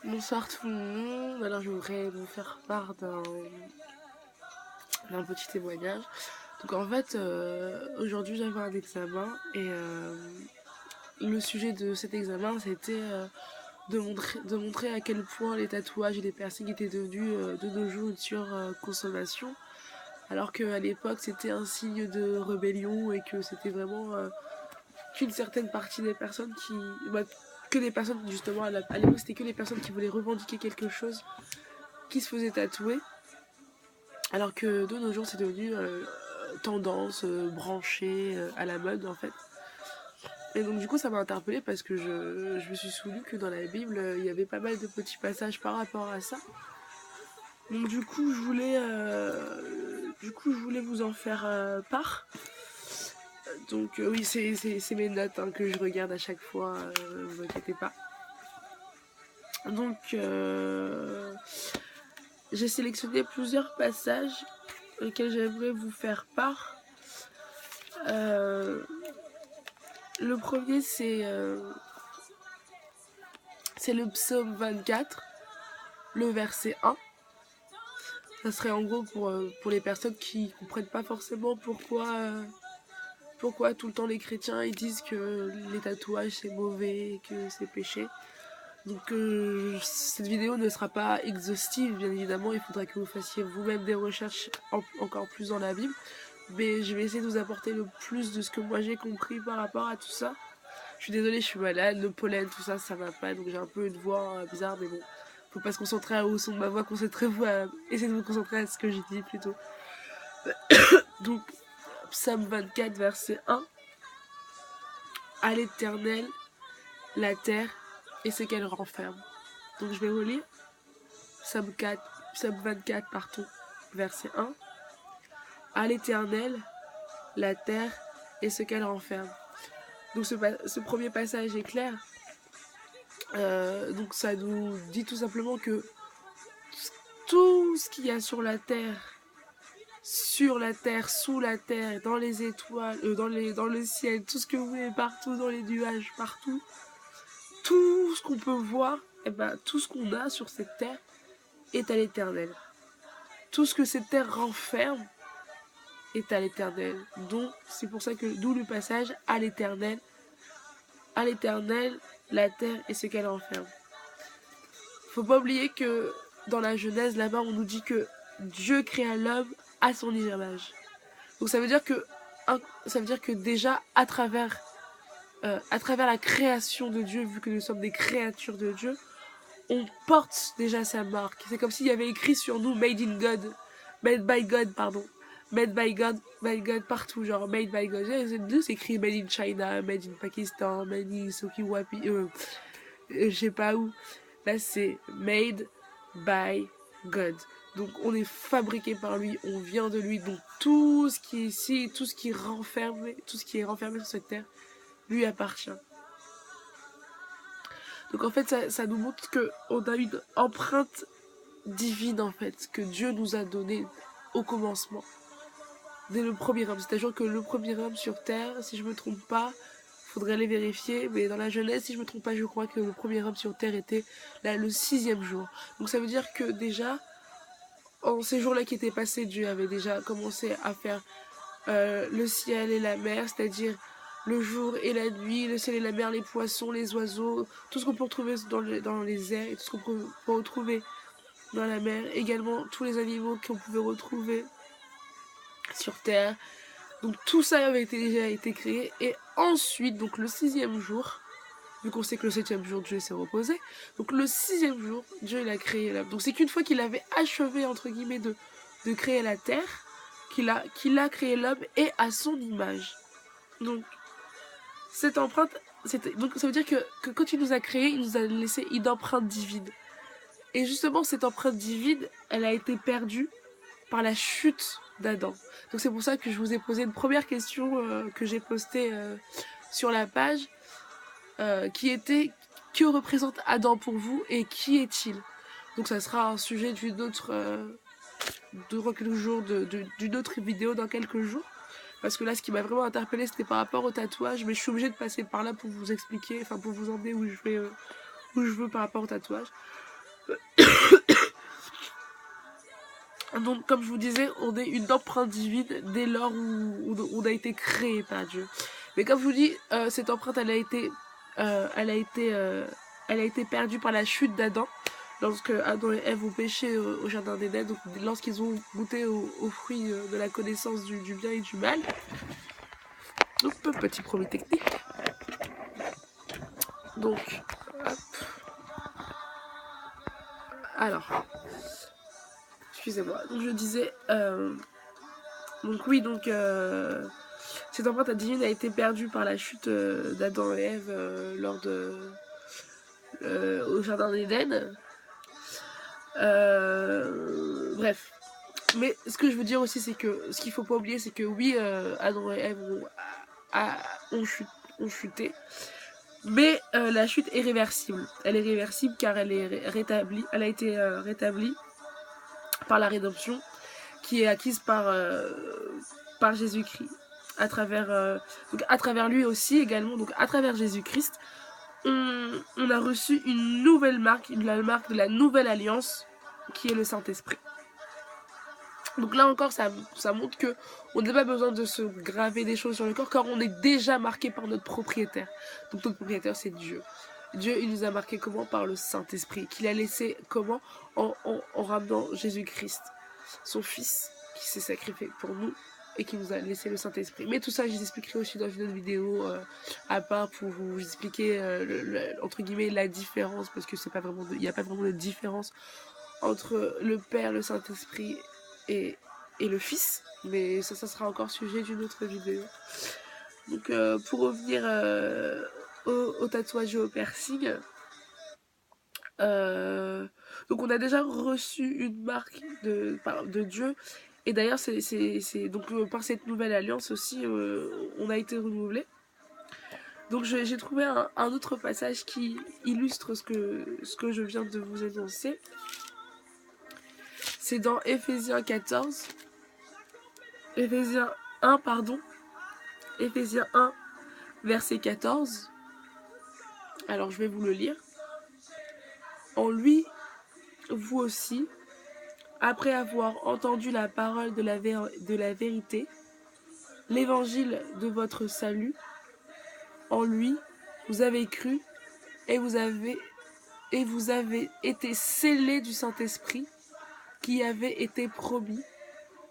Bonsoir tout le monde. Alors je voudrais vous faire part d'un petit témoignage. Donc en fait, aujourd'hui j'avais un examen et le sujet de cet examen c'était de montrer à quel point les tatouages et les piercings étaient devenus de nos jours une surconsommation. Alors qu'à l'époque c'était un signe de rébellion et que c'était vraiment qu'une certaine partie des personnes qui... que des personnes justement à l'époque c'était que les personnes qui voulaient revendiquer quelque chose qui se faisaient tatouer. Alors que de nos jours, c'est devenu tendance, branché, à la mode en fait. Et donc du coup, ça m'a interpellée parce que je me suis souvenu que dans la Bible, il y avait pas mal de petits passages par rapport à ça. Donc du coup, je voulais vous en faire part. Donc oui, c'est mes notes hein, que je regarde à chaque fois, ne vous inquiétez pas. Donc j'ai sélectionné plusieurs passages auxquels j'aimerais vous faire part. Le premier, c'est le psaume 24, le verset 1. Ça serait en gros pour les personnes qui ne comprennent pas forcément pourquoi tout le temps les chrétiens ils disent que les tatouages c'est mauvais, que c'est péché. Donc cette vidéo ne sera pas exhaustive, bien évidemment, il faudra que vous fassiez vous-même des recherches encore plus dans la Bible. Mais je vais essayer de vous apporter le plus de ce que moi j'ai compris par rapport à tout ça. Je suis désolée, je suis malade, le pollen, tout ça, ça va pas, donc j'ai un peu une voix bizarre, mais bon, faut pas se concentrer au son de ma voix, concentrez-vous à essayer de vous concentrer à ce que j'ai dit plutôt. Donc, Psaume 24, verset 1. À l'Éternel, la terre et ce qu'elle renferme. Donc je vais vous lire. Psaume 24, pardon, verset 1. À l'Éternel, la terre et ce qu'elle renferme. Donc ce premier passage est clair. Donc ça nous dit tout simplement que tout ce qu'il y a sur la terre, sous la terre, dans les étoiles, dans le ciel, tout ce que vous voulez, partout, dans les nuages, partout, tout ce qu'on peut voir, et ben, tout ce qu'on a sur cette terre est à l'Éternel. Tout ce que cette terre renferme est à l'Éternel. Donc c'est pour ça que d'où le passage à l'Éternel, la terre et ce qu'elle renferme. Faut pas oublier que dans la Genèse, là-bas, on nous dit que Dieu créa l'homme à son image. Donc ça veut dire que déjà à travers la création de Dieu, vu que nous sommes des créatures de Dieu, on porte déjà sa marque. C'est comme s'il y avait écrit sur nous Made in God, Made by God, pardon. Made by God partout, genre Made by God. C'est écrit Made in China, Made in Pakistan, Made in Sokiwapi, je sais pas où. Là, c'est Made by God. Donc, on est fabriqué par lui, on vient de lui. Donc, tout ce qui est ici, tout ce qui est renfermé sur cette terre, lui appartient. Donc, en fait, ça nous montre qu'on a une empreinte divine, en fait, que Dieu nous a donnée au commencement. Dès le premier homme. C'est-à-dire que le premier homme sur terre, si je me trompe pas, faudrait aller vérifier, mais dans la Genèse, si je me trompe pas, je crois que le premier homme sur terre était là, le 6e jour. Donc ça veut dire que déjà, en ces jours-là qui étaient passés, Dieu avait déjà commencé à faire le ciel et la mer, c'est-à-dire le jour et la nuit, le ciel et la mer, les poissons, les oiseaux, tout ce qu'on peut retrouver dans les airs et tout ce qu'on peut retrouver dans la mer. Également tous les animaux qu'on pouvait retrouver sur terre. Donc tout ça avait déjà été créé. Et ensuite, donc le 6e jour, vu qu'on sait que le 7e jour, Dieu s'est reposé, donc le 6e jour, Dieu il a créé l'homme. Donc c'est qu'une fois qu'il avait achevé, entre guillemets, de créer la terre, qu'il a créé l'homme et à son image. Donc cette empreinte, donc ça veut dire que quand il nous a créé, il nous a laissé une empreinte divine. Et justement, cette empreinte divine, elle a été perdue par la chute d'Adam. Donc c'est pour ça que je vous ai posé une première question que j'ai postée sur la page, qui était: que représente Adam pour vous et qui est-il? Donc ça sera un sujet d'une autre vidéo dans quelques jours. Parce que là, ce qui m'a vraiment interpellée, c'était par rapport au tatouage, mais je suis obligée de passer par là pour vous expliquer, enfin pour vous emmener où je veux par rapport au tatouage. Donc, comme je vous disais, on est une empreinte divine dès lors où on a été créé par Dieu. Mais comme je vous dis, cette empreinte, elle a été perdue par la chute d'Adam. Lorsque Adam et Ève ont péché au jardin d'Éden, donc lorsqu'ils ont goûté aux fruits de la connaissance du bien et du mal. Donc, petit problème technique. Donc, hop. Alors, excusez-moi. Donc, je disais, donc oui, donc cette empreinte divine a été perdue par la chute d'Adam et Ève au jardin d'Éden. Bref. Mais ce que je veux dire aussi, c'est que ce qu'il faut pas oublier, c'est que oui, Adam et Ève ont chuté. Mais la chute est réversible. Elle est réversible car elle est rétablie. Elle a été rétablie par la rédemption qui est acquise par Jésus-Christ. À travers lui aussi également, donc à travers Jésus-Christ, on a reçu une nouvelle marque, la marque de la nouvelle alliance, qui est le Saint-Esprit. Donc là encore, ça montre que on n'a pas besoin de se graver des choses sur le corps, car on est déjà marqué par notre propriétaire. Donc notre propriétaire, c'est Dieu. Dieu, il nous a marqué comment? Par le Saint-Esprit. Qu'il a laissé comment? En ramenant Jésus-Christ, son Fils, qui s'est sacrifié pour nous et qui nous a laissé le Saint-Esprit. Mais tout ça, je vous expliquerai aussi dans une autre vidéo à part pour vous expliquer, entre guillemets, la différence, parce que il n'y a pas vraiment de différence entre le Père, le Saint-Esprit et le Fils. Mais ça sera encore sujet d'une autre vidéo. Donc, pour revenir au tatouage et au piercing, donc on a déjà reçu une marque de Dieu. Et d'ailleurs, donc par cette nouvelle alliance aussi, on a été renouvelé. Donc j'ai trouvé un autre passage qui illustre ce que je viens de vous énoncer. C'est dans Éphésiens 1, verset 14. Alors je vais vous le lire. En lui, vous aussi, après avoir entendu la parole de la vérité, l'évangile de votre salut, en lui, vous avez cru et vous avez été scellés du Saint-Esprit qui avait été promis,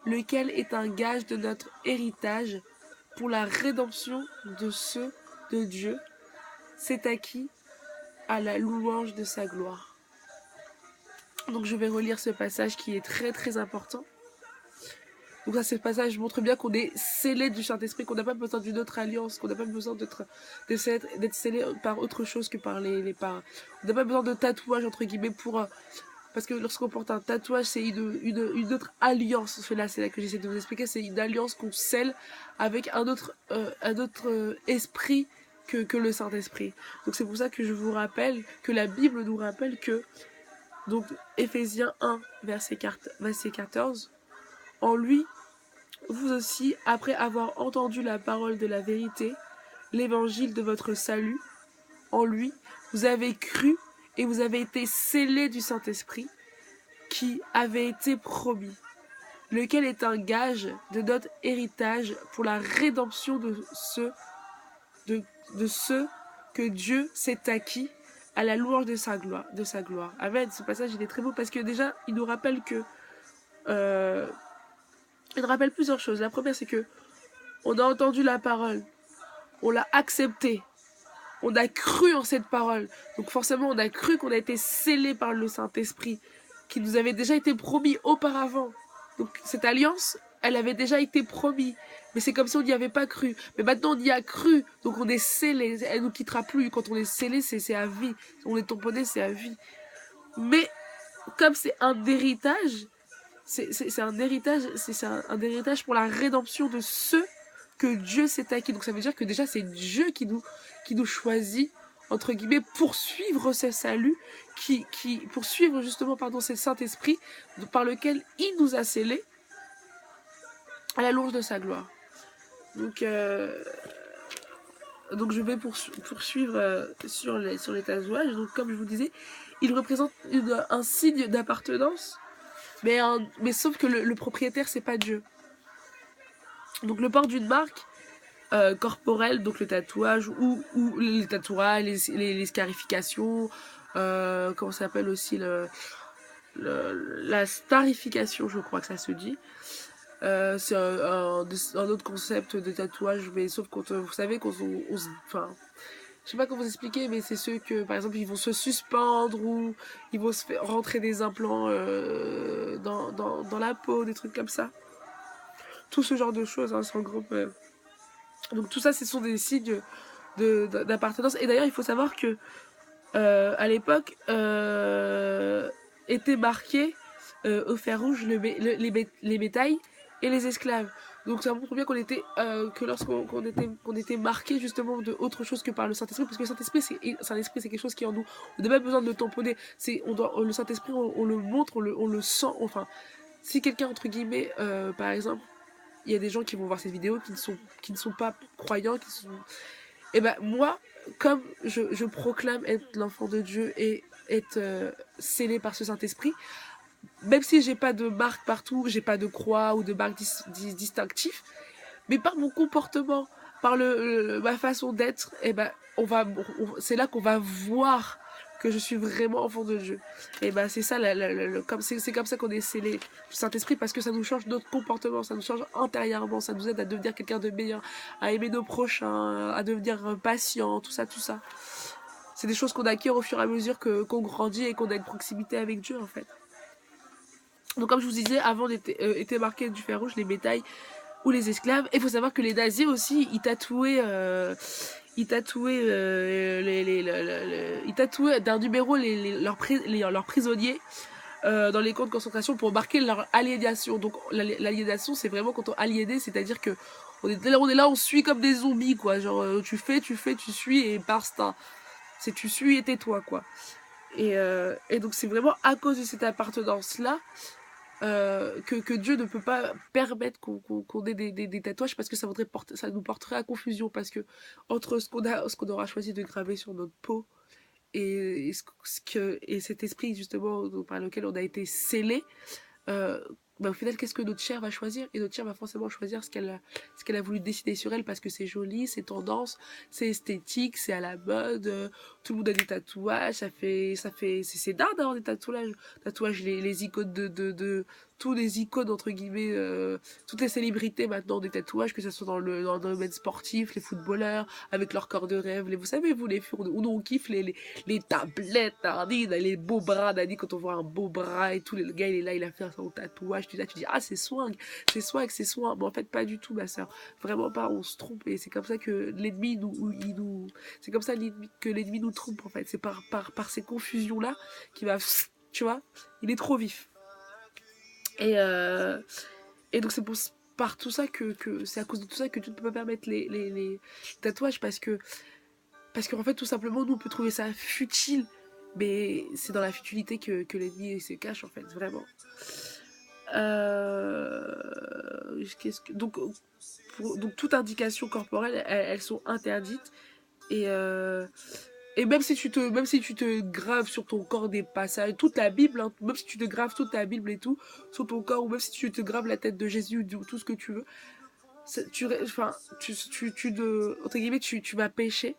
lequel est un gage de notre héritage pour la rédemption de ceux de Dieu. C'est acquis à la louange de sa gloire. Donc je vais relire ce passage qui est très très important. Donc là, ce passage montre bien qu'on est scellé du Saint-Esprit, qu'on n'a pas besoin d'une autre alliance, qu'on n'a pas besoin d'être scellé par autre chose que par les parents. On n'a pas besoin de tatouage, entre guillemets, parce que lorsqu'on porte un tatouage, c'est une autre alliance. C'est là que j'essaie de vous expliquer. C'est une alliance qu'on scelle avec un autre esprit que le Saint-Esprit. Donc c'est pour ça que je vous rappelle, que la Bible nous rappelle que, donc Éphésiens 1, verset 14, en lui, vous aussi, après avoir entendu la parole de la vérité, l'évangile de votre salut, en lui, vous avez cru et vous avez été scellés du Saint-Esprit qui avait été promis, lequel est un gage de notre héritage pour la rédemption de ceux que Dieu s'est acquis à la louange de sa gloire. Amen. Ce passage, il est très beau parce que déjà, il nous rappelle que il nous rappelle plusieurs choses. La première, c'est que on a entendu la parole, on l'a acceptée, on a cru en cette parole. Donc forcément, on a cru qu'on a été scellé par le Saint-Esprit, qui nous avait déjà été promis auparavant. Donc cette alliance, elle avait déjà été promise. Mais c'est comme si on n'y avait pas cru. Mais maintenant, on y a cru. Donc on est scellé. Elle ne nous quittera plus. Quand on est scellé, c'est à vie. On est tamponné, c'est à vie. Mais comme c'est un héritage, c'est un héritage pour la rédemption de ceux que Dieu s'est acquis. Donc ça veut dire que déjà c'est Dieu qui nous choisit, entre guillemets, pour suivre ce salut, pour suivre justement ce Saint-Esprit par lequel il nous a scellés à la louange de sa gloire. Donc donc je vais poursuivre sur les tatouages. Donc comme je vous disais, ils représentent un signe d'appartenance, mais sauf que le propriétaire, c'est pas Dieu. Donc le port d'une marque corporelle, donc le tatouage, ou les tatouages, les scarifications, comment ça s'appelle aussi la starification, je crois que ça se dit. C'est un autre concept de tatouage, mais sauf quand vous savez enfin, je sais pas comment vous expliquer, mais c'est ceux que par exemple ils vont se suspendre ou ils vont se faire rentrer des implants dans la peau, des trucs comme ça. Tout ce genre de choses, hein, c'est en groupe. Donc tout ça, ce sont des signes d'appartenance. Et d'ailleurs, il faut savoir que à l'époque étaient marqués au fer rouge les bétails et les esclaves. Donc ça montre bien qu'on était que lorsqu'on qu'on était marqué justement de autre chose que par le Saint-Esprit, parce que le Saint-Esprit c'est quelque chose qui est en nous. On n'a pas besoin de le tamponner. Le Saint-Esprit on le montre, on le sent. Enfin, si quelqu'un entre guillemets par exemple, il y a des gens qui vont voir cette vidéo qui ne sont pas croyants, et ben moi, comme je proclame être l'enfant de Dieu et être scellé par ce Saint-Esprit, même si j'ai pas de marque partout, j'ai pas de croix ou de marque distinctif, mais par mon comportement, par ma façon d'être, et ben c'est là qu'on va voir que je suis vraiment enfant de Dieu. Et ben c'est ça, c'est comme ça qu'on est scellé du Saint-Esprit, parce que ça nous change notre comportement, ça nous change intérieurement, ça nous aide à devenir quelqu'un de meilleur, à aimer nos prochains, à devenir patient, tout ça, tout ça. C'est des choses qu'on acquiert au fur et à mesure qu'on grandit et qu'on a une proximité avec Dieu en fait. Donc comme je vous disais, avant étaient marqués du fer rouge les bétails ou les esclaves. Et il faut savoir que les nazis aussi, ils tatouaient ils tatouaient d'un numéro leurs prisonniers dans les camps de concentration pour marquer leur aliénation. Donc l'aliénation, c'est vraiment quand on est aliéné, c'est-à-dire que on est là, on suit comme des zombies, quoi. Genre tu fais, tu suis et basta. C'est tu suis et tais-toi, quoi. Et donc c'est vraiment à cause de cette appartenance-là que Dieu ne peut pas permettre qu'on ait des tatouages, parce que ça nous porterait à confusion, parce que entre ce qu'on aura choisi de graver sur notre peau et cet esprit justement par lequel on a été scellé, euh, au final, qu'est-ce que notre chair va choisir? Et notre chair va forcément choisir ce qu'elle a voulu décider sur elle, parce que c'est joli, c'est tendance, c'est esthétique, c'est à la mode, tout le monde a des tatouages, c'est dingue d'avoir des tatouages, les icônes tous les icônes entre guillemets, toutes les célébrités maintenant ont des tatouages, que ce soit dans le domaine sportif, les footballeurs, avec leur corps de rêve, vous savez, vous, les filles, on kiffe les tablettes, Nani, les beaux bras, Nani, quand on voit un beau bras et tout, le gars il est là, il a fait son tatouage, tu dis, ah c'est swag, c'est swag, mais en fait pas du tout, ma soeur, vraiment pas, on se trompe, et c'est comme ça que c'est comme ça que l'ennemi nous trompe en fait, c'est par ces confusions là qui va, tu vois, il est trop vif. Et donc c'est par tout ça que c'est à cause de tout ça que tu ne peux pas permettre les tatouages, parce qu'en fait tout simplement nous on peut trouver ça futile, mais c'est dans la futilité que l'ennemi se cache en fait, vraiment. Donc donc toute indication corporelle, elles sont interdites, et même si tu te graves sur ton corps des passages, toute la Bible, hein, même si tu te graves toute ta Bible et tout sur ton corps, ou même si tu te graves la tête de Jésus ou tout ce que tu veux, entre guillemets, tu vas pécher.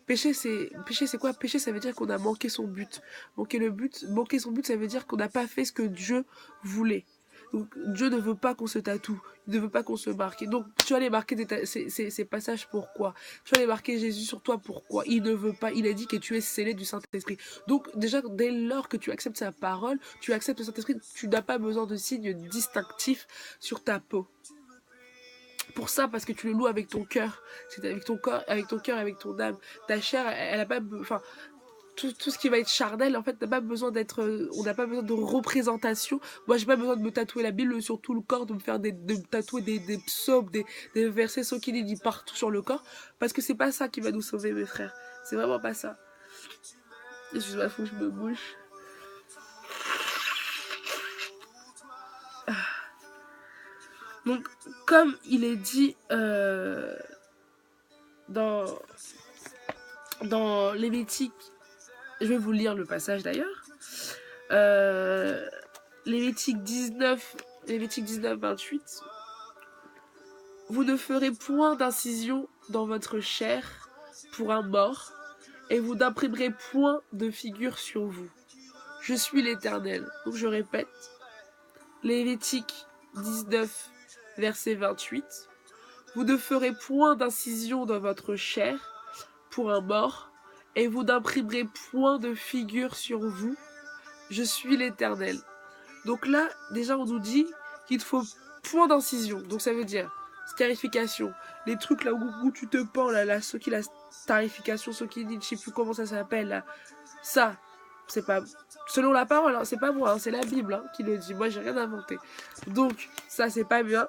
Pécher, c'est quoi? Pécher, ça veut dire qu'on a manqué son but. Manquer son but, ça veut dire qu'on n'a pas fait ce que Dieu voulait. Donc, Dieu ne veut pas qu'on se tatoue. Il ne veut pas qu'on se marque. Et donc, tu vas aller marquer ces passages, pourquoi? Tu vas aller marquer Jésus sur toi, pourquoi? Il ne veut pas. Il a dit que tu es scellé du Saint-Esprit. Donc, déjà, dès lors que tu acceptes sa parole, tu acceptes le Saint-Esprit, tu n'as pas besoin de signes distinctifs sur ta peau. Pour ça, parce que tu le loues avec ton cœur, c'est avec ton corps, avec ton cœur, avec ton âme. Ta chair, elle a pas, enfin, tout ce qui va être charnel, en fait, n'a pas besoin d'être, on n'a pas besoin de représentation. Moi, j'ai pas besoin de me tatouer la Bible sur tout le corps, de me tatouer des psaumes, des versets dit partout sur le corps, parce que c'est pas ça qui va nous sauver, mes frères. C'est vraiment pas ça. Excuse-moi, faut que je me bouche. Donc, comme il est dit dans, dans Lévitique, je vais vous lire le passage d'ailleurs. Lévitique 19, 28. Vous ne ferez point d'incision dans votre chair pour un mort, et vous n'imprimerez point de figure sur vous. Je suis l'Éternel. Donc je répète, Lévitique 19, verset 28. Vous ne ferez point d'incision dans votre chair pour un mort, et vous n'imprimerez point de figure sur vous. Je suis l'Éternel. Donc là, déjà, on nous dit qu'il te faut point d'incision. Donc ça veut dire scarification. Les trucs là où tu te pends, là, ce qui la scarification, ce qui dit, je sais plus comment ça s'appelle, là. Ça, c'est pas... Selon la parole, hein, c'est pas moi, hein, c'est la Bible hein, qui le dit. Moi, j'ai rien inventé. Donc, ça, c'est pas bien.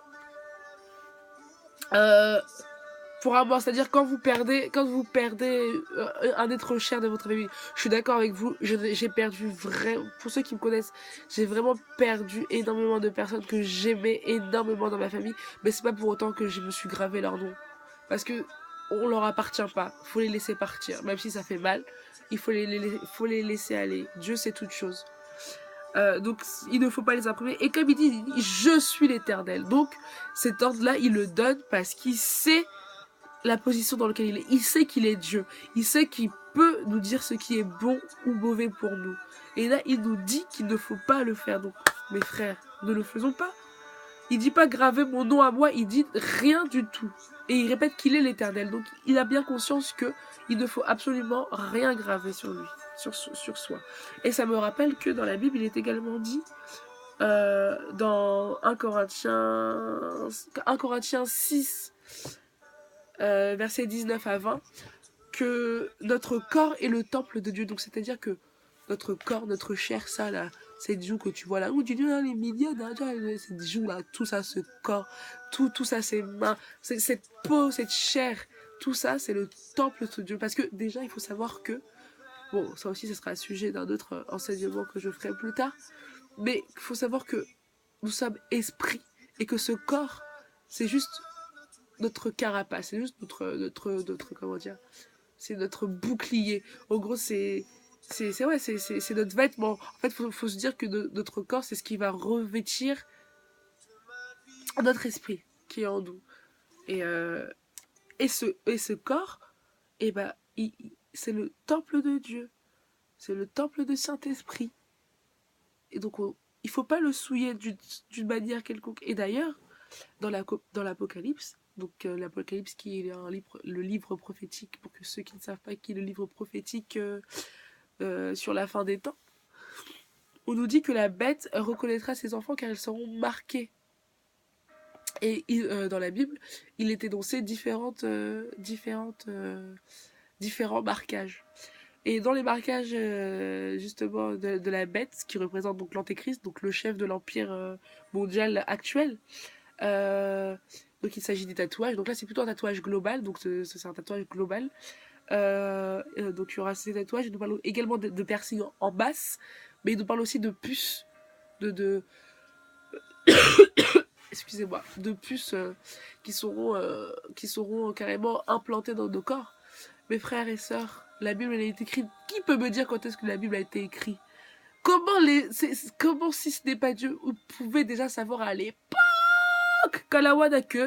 Pour un mort, c'est-à-dire quand vous perdez un être cher de votre famille. Je suis d'accord avec vous, j'ai perdu vraiment, pour ceux qui me connaissent, j'ai vraiment perdu énormément de personnes que j'aimais énormément dans ma famille, mais c'est pas pour autant que je me suis gravé leur nom. Parce que on leur appartient pas, faut les laisser partir, même si ça fait mal, il faut les laisser aller. Dieu sait toutes choses. Donc il ne faut pas les imprimer. Et comme il dit je suis l'Éternel. Donc cet ordre-là, il le donne parce qu'il sait la position dans laquelle il est. Il sait qu'il est Dieu. Il sait qu'il peut nous dire ce qui est bon ou mauvais pour nous. Et là, il nous dit qu'il ne faut pas le faire. Donc, mes frères, ne le faisons pas. Il dit pas graver mon nom à moi, il dit rien du tout. Et il répète qu'il est l'Éternel. Donc, il a bien conscience que il ne faut absolument rien graver sur lui, sur soi. Et ça me rappelle que dans la Bible, il est également dit dans 1 Corinthiens 6, versets 19 à 20, que notre corps est le temple de Dieu. Donc c'est-à-dire que notre corps, notre chair, ça là, cette joue que tu vois là, où tu dis les millions cette joue là, tout ça, ce corps, tout ça, ces mains, cette peau, cette chair, tout ça, c'est le temple de Dieu. Parce que déjà, il faut savoir que, bon, ça aussi, ce sera le sujet d'un autre enseignement que je ferai plus tard, mais il faut savoir que nous sommes esprits et que ce corps, c'est juste notre carapace, c'est juste notre comment dire, c'est notre bouclier. En gros, c'est notre vêtement. En fait, faut se dire que notre corps, c'est ce qui va revêtir notre esprit qui est en nous. Et ce corps, eh ben, c'est le temple de Dieu. C'est le temple de Saint-Esprit. Et donc, il faut pas le souiller d'une manière quelconque. Et d'ailleurs, dans l'Apocalypse, donc l'Apocalypse qui est le livre prophétique, pour que ceux qui ne savent pas qui est le livre prophétique sur la fin des temps, on nous dit que la bête reconnaîtra ses enfants car ils seront marqués. Et dans la Bible, il est énoncé différents marquages. Et dans les marquages justement de la bête, qui représente donc l'antéchrist, donc le chef de l'empire mondial actuel, donc il s'agit des tatouages. Donc là c'est plutôt un tatouage global, donc c'est un tatouage global. Donc il y aura ces tatouages. Il nous parle également de piercings en basse, mais il nous parle aussi de puces, excusez-moi, de puces qui seront carrément implantées dans nos corps. Mes frères et sœurs, la Bible elle a été écrite. Qui peut me dire quand est-ce que la Bible a été écrite? Comment si ce n'est pas Dieu, vous pouvez déjà savoir à l'époque qu'à la Wanake,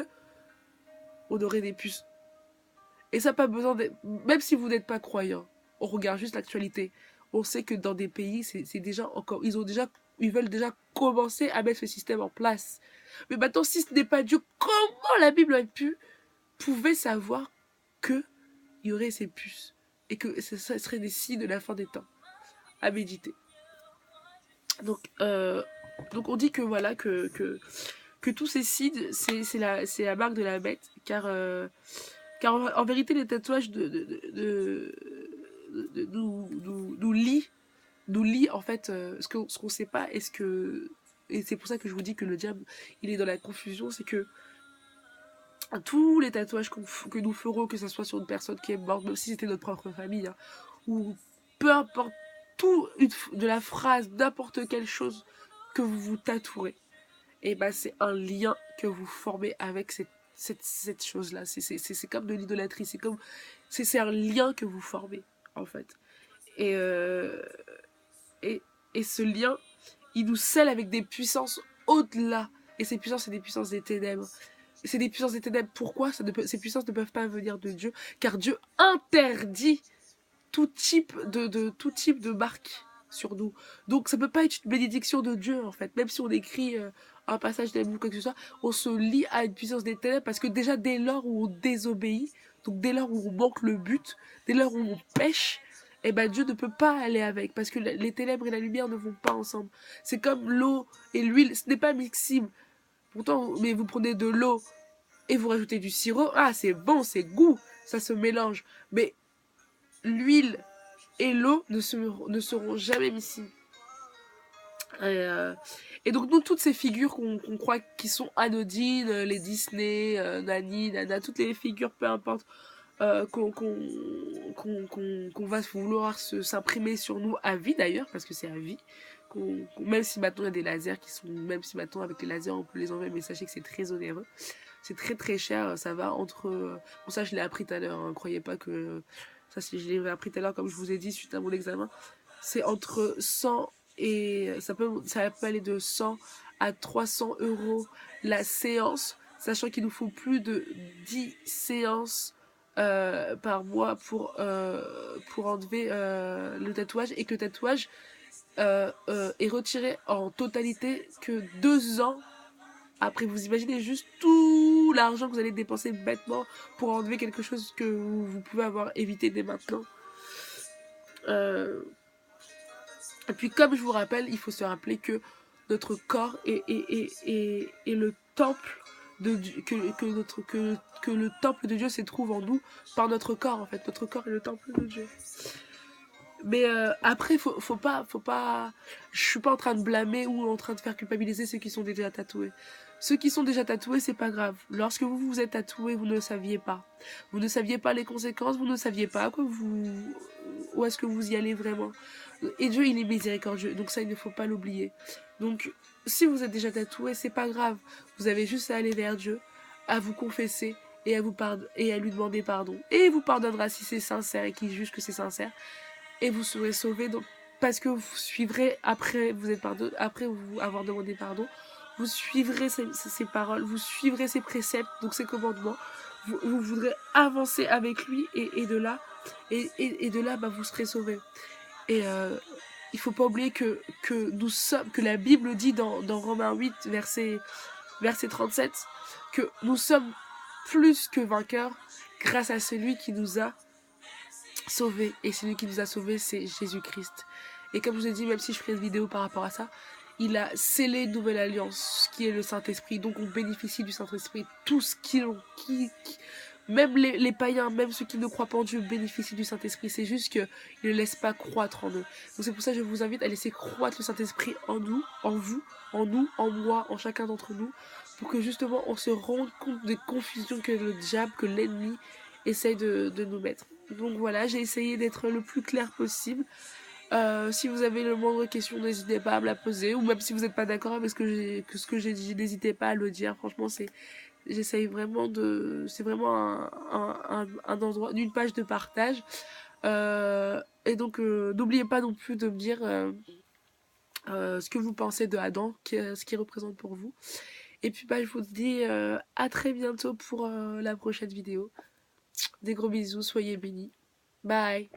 on aurait des puces. Et ça pas besoin de... Même si vous n'êtes pas croyant, on regarde juste l'actualité. On sait que dans des pays, c'est déjà encore... Ils veulent déjà commencer à mettre ce système en place. Mais maintenant, si ce n'est pas Dieu, comment la Bible pouvait savoir qu'il y aurait ces puces et que ça serait des signes de la fin des temps à méditer. Donc on dit que voilà, que tous ces signes, c'est la marque de la bête, car en vérité, les tatouages nous lient en fait ce qu'on sait pas. Et c'est pour ça que je vous dis que le diable, il est dans la confusion, c'est que tous les tatouages que nous ferons, que ce soit sur une personne qui est morte, même si c'était notre propre famille, hein, ou peu importe, de la phrase, n'importe quelle chose que vous vous tatouerez, et ben c'est un lien que vous formez avec cette chose-là. C'est comme de l'idolâtrie. C'est un lien que vous formez, en fait. Et, et, et ce lien, il nous scelle avec des puissances au-delà. Et ces puissances, c'est des puissances des ténèbres. C'est des puissances des ténèbres. Pourquoi ces puissances ne peuvent pas venir de Dieu? Car Dieu interdit tout type de marque sur nous. Donc ça peut pas être une bénédiction de Dieu, en fait. Même si on écrit un passage d'amour ou quoi que ce soit, on se lie à une puissance des ténèbres parce que déjà dès lors où on désobéit, donc dès lors où on manque le but, dès lors où on pêche, eh ben Dieu ne peut pas aller avec parce que les ténèbres et la lumière ne vont pas ensemble. C'est comme l'eau et l'huile, ce n'est pas mixible. Pourtant, mais vous prenez de l'eau et vous rajoutez du sirop, ah c'est bon, c'est goût, ça se mélange. Mais l'huile et l'eau ne seront jamais miscibles. Et donc nous, toutes ces figures qu'on croit qui sont anodines, les Disney, Nani, Nana, toutes les figures, peu importe, qu'on va vouloir s'imprimer sur nous à vie d'ailleurs, parce que c'est à vie, même si maintenant il y a des lasers même si maintenant avec les lasers on peut les enlever, mais sachez que c'est très onéreux, c'est très très cher, ça va entre, bon ça je l'ai appris tout à l'heure, hein, croyez pas que, ça je l'ai appris tout à l'heure comme je vous ai dit suite à mon examen, c'est entre 100 et ça peut aller de 100 à 300 € la séance, sachant qu'il nous faut plus de 10 séances par mois pour enlever le tatouage, et que le tatouage est retiré en totalité que 2 ans après. Vous imaginez juste tout l'argent que vous allez dépenser bêtement pour enlever quelque chose que vous pouvez avoir évité dès maintenant. Et puis comme je vous rappelle, il faut se rappeler que notre corps est le temple de Dieu, que le temple de Dieu se trouve en nous par notre corps, en fait. Notre corps est le temple de Dieu. Mais après, faut pas, je suis pas en train de blâmer ou en train de faire culpabiliser ceux qui sont déjà tatoués. Ceux qui sont déjà tatoués, c'est pas grave. Lorsque vous vous êtes tatoué, vous ne le saviez pas. Vous ne saviez pas les conséquences, vous ne saviez pas où est-ce que vous y allez vraiment. Et Dieu, il est miséricordieux, donc ça, il ne faut pas l'oublier. Donc, si vous êtes déjà tatoué, c'est pas grave. Vous avez juste à aller vers Dieu, à vous confesser et à lui demander pardon. Et il vous pardonnera si c'est sincère et qu'il juge que c'est sincère. Et vous serez sauvés, donc, parce que vous suivrez, après vous avoir demandé pardon, vous suivrez ses paroles, vous suivrez ses préceptes, donc ses commandements, vous voudrez avancer avec lui, et de là, bah, vous serez sauvés. Et il faut pas oublier que la Bible dit dans Romains 8, verset 37, que nous sommes plus que vainqueurs grâce à celui qui nous a sauvés. Et celui qui nous a sauvés, c'est Jésus-Christ. Et comme je vous ai dit, même si je ferai une vidéo par rapport à ça, il a scellé une nouvelle alliance, qui est le Saint-Esprit. Donc on bénéficie du Saint-Esprit. Tous même les païens, même ceux qui ne croient pas en Dieu, bénéficient du Saint-Esprit. C'est juste qu'ils ne laissent pas croître en eux. Donc c'est pour ça que je vous invite à laisser croître le Saint-Esprit en nous, en vous, en nous, en moi, en chacun d'entre nous, pour que justement on se rende compte des confusions que le diable, que l'ennemi essaye de nous mettre. Donc voilà, j'ai essayé d'être le plus clair possible. Si vous avez le moindre question, n'hésitez pas à me la poser, ou même si vous n'êtes pas d'accord avec ce que j'ai dit, n'hésitez pas à le dire. Franchement, j'essaye vraiment c'est vraiment un endroit, une page de partage. Et donc, n'oubliez pas non plus de me dire ce que vous pensez de Adam, ce qu'il représente pour vous. Et puis, bah, je vous dis à très bientôt pour la prochaine vidéo. Des gros bisous, soyez bénis. Bye!